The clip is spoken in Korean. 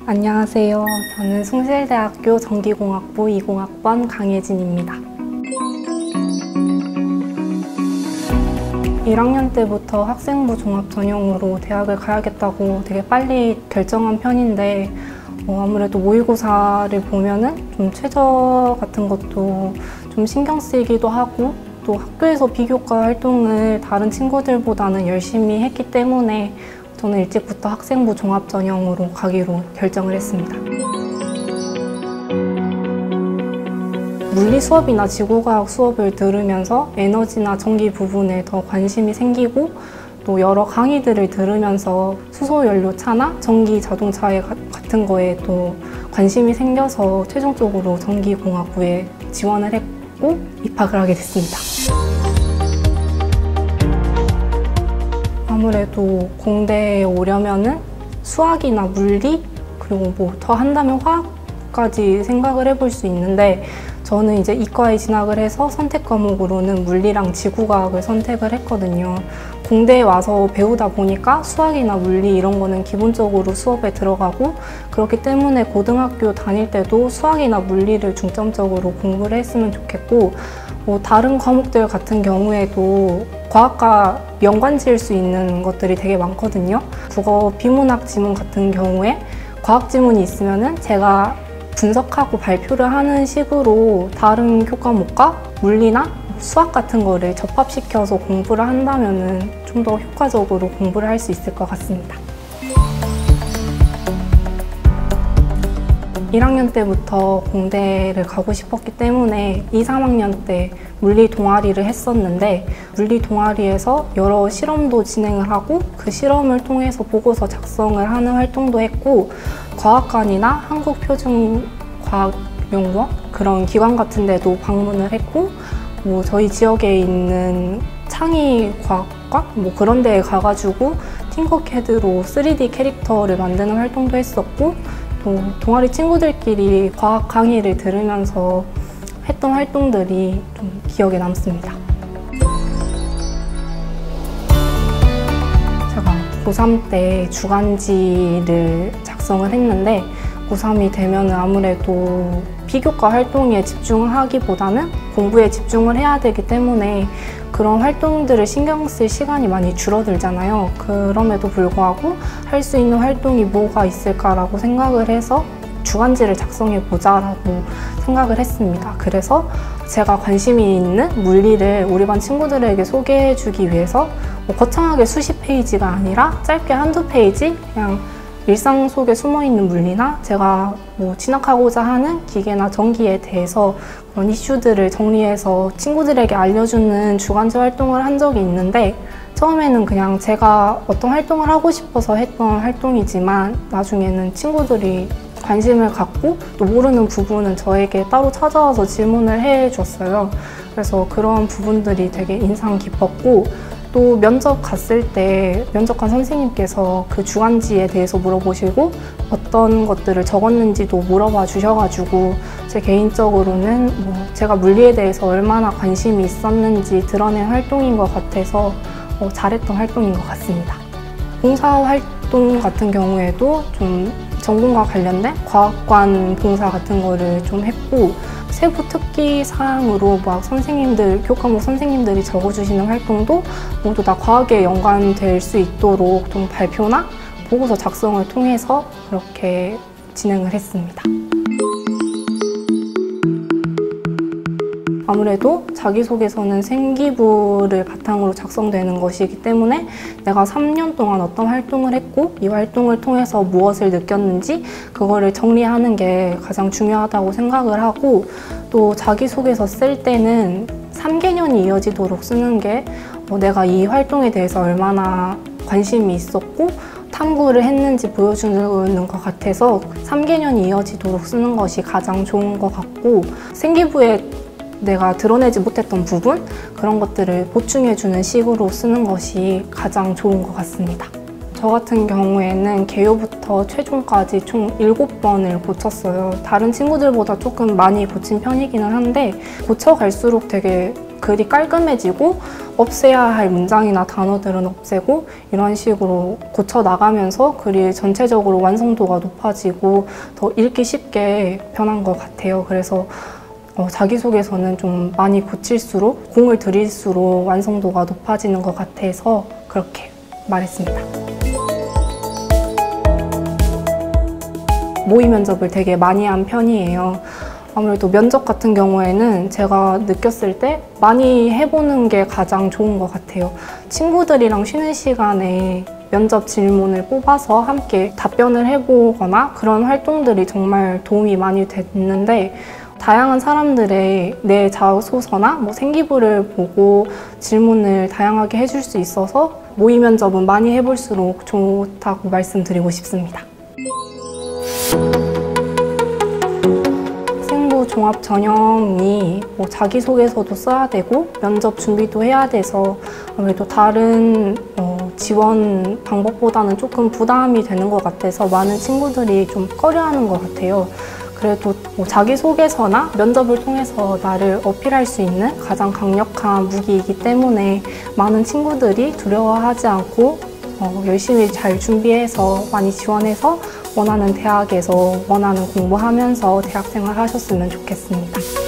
안녕하세요. 저는 숭실대학교 전기공학부 20학번 강예진입니다. 1학년 때부터 학생부 종합 전형으로 대학을 가야겠다고 되게 빨리 결정한 편인데 아무래도 모의고사를 보면은 좀 최저 같은 것도 좀 신경 쓰이기도 하고 또 학교에서 비교과 활동을 다른 친구들보다는 열심히 했기 때문에 저는 일찍부터 학생부 종합 전형으로 가기로 결정을 했습니다. 물리 수업이나 지구과학 수업을 들으면서 에너지나 전기 부분에 더 관심이 생기고 또 여러 강의들을 들으면서 수소연료차나 전기 자동차 같은 거에 또 관심이 생겨서 최종적으로 전기공학부에 지원을 했고 입학을 하게 됐습니다. 아무래도 공대에 오려면은 수학이나 물리 그리고 뭐 더 한다면 화학까지 생각을 해볼 수 있는데 저는 이제 이과에 진학을 해서 선택 과목으로는 물리랑 지구과학을 선택을 했거든요. 공대에 와서 배우다 보니까 수학이나 물리 이런 거는 기본적으로 수업에 들어가고 그렇기 때문에 고등학교 다닐 때도 수학이나 물리를 중점적으로 공부를 했으면 좋겠고 다른 과목들 같은 경우에도 과학과 연관 지을 수 있는 것들이 되게 많거든요. 국어 비문학 지문 같은 경우에 과학 지문이 있으면은 제가 분석하고 발표를 하는 식으로 다른 교과목과 물리나 수학 같은 거를 접합시켜서 공부를 한다면은 좀 더 효과적으로 공부를 할 수 있을 것 같습니다. 1학년 때부터 공대를 가고 싶었기 때문에 2, 3학년 때 물리 동아리를 했었는데 물리 동아리에서 여러 실험도 진행을 하고 그 실험을 통해서 보고서 작성을 하는 활동도 했고 과학관이나 한국표준과학연구원 그런 기관 같은 데도 방문을 했고 저희 지역에 있는 창의과학관 그런 데에 가가지고 팅커캐드로 3D 캐릭터를 만드는 활동도 했었고 또 동아리 친구들끼리 과학 강의를 들으면서 했던 활동들이 좀 기억에 남습니다. 제가 고3 때 주간지를 작성을 했는데 고3이 되면 아무래도 비교과 활동에 집중하기보다는 공부에 집중을 해야 되기 때문에 그런 활동들을 신경 쓸 시간이 많이 줄어들잖아요. 그럼에도 불구하고 할 수 있는 활동이 뭐가 있을까라고 생각을 해서 주간지를 작성해보자라고 생각을 했습니다. 그래서 제가 관심이 있는 물리를 우리 반 친구들에게 소개해주기 위해서 거창하게 수십 페이지가 아니라 짧게 한두 페이지 그냥 일상 속에 숨어있는 물리나 제가 진학하고자 하는 기계나 전기에 대해서 그런 이슈들을 정리해서 친구들에게 알려주는 주간지 활동을 한 적이 있는데 처음에는 그냥 제가 어떤 활동을 하고 싶어서 했던 활동이지만 나중에는 친구들이 관심을 갖고 또 모르는 부분은 저에게 따로 찾아와서 질문을 해줬어요. 그래서 그런 부분들이 되게 인상 깊었고 또 면접 갔을 때 면접관 선생님께서 그 주간지에 대해서 물어보시고 어떤 것들을 적었는지도 물어봐 주셔가지고 제 개인적으로는 제가 물리에 대해서 얼마나 관심이 있었는지 드러낸 활동인 것 같아서 잘했던 활동인 것 같습니다. 봉사활동 같은 경우에도 좀 전공과 관련된 과학관 봉사 같은 거를 좀 했고 세부 특기 사항으로 선생님들, 교과목 선생님들이 적어주시는 활동도 모두 다 과학에 연관될 수 있도록 좀 발표나 보고서 작성을 통해서 그렇게 진행을 했습니다. 아무래도 자기소개서는 생기부를 바탕으로 작성되는 것이기 때문에 내가 3년 동안 어떤 활동을 했고 이 활동을 통해서 무엇을 느꼈는지 그거를 정리하는 게 가장 중요하다고 생각을 하고 또 자기소개서 쓸 때는 3개년이 이어지도록 쓰는 게 내가 이 활동에 대해서 얼마나 관심이 있었고 탐구를 했는지 보여주는 것 같아서 3개년이 이어지도록 쓰는 것이 가장 좋은 것 같고 생기부에 내가 드러내지 못했던 부분 그런 것들을 보충해주는 식으로 쓰는 것이 가장 좋은 것 같습니다. 저 같은 경우에는 개요부터 최종까지 총 7번을 고쳤어요. 다른 친구들보다 조금 많이 고친 편이기는 한데 고쳐갈수록 되게 글이 깔끔해지고 없애야 할 문장이나 단어들은 없애고 이런 식으로 고쳐 나가면서 글이 전체적으로 완성도가 높아지고 더 읽기 쉽게 변한 것 같아요. 그래서 자기소개서는 좀 많이 고칠수록 공을 들일수록 완성도가 높아지는 것 같아서 그렇게 말했습니다. 모의 면접을 되게 많이 한 편이에요. 아무래도 면접 같은 경우에는 제가 느꼈을 때 많이 해보는 게 가장 좋은 것 같아요. 친구들이랑 쉬는 시간에 면접 질문을 뽑아서 함께 답변을 해보거나 그런 활동들이 정말 도움이 많이 됐는데 다양한 사람들의 내 자소서나 생기부를 보고 질문을 다양하게 해줄 수 있어서 모의 면접은 많이 해볼수록 좋다고 말씀드리고 싶습니다. 학생부 종합 전형이 자기소개서도 써야 되고 면접 준비도 해야 돼서 아무래도 다른 지원 방법보다는 조금 부담이 되는 것 같아서 많은 친구들이 좀 꺼려하는 것 같아요. 그래도 자기소개서나 면접을 통해서 나를 어필할 수 있는 가장 강력한 무기이기 때문에 많은 친구들이 두려워하지 않고 열심히 잘 준비해서 많이 지원해서 원하는 대학에서 원하는 공부하면서 대학생활 하셨으면 좋겠습니다.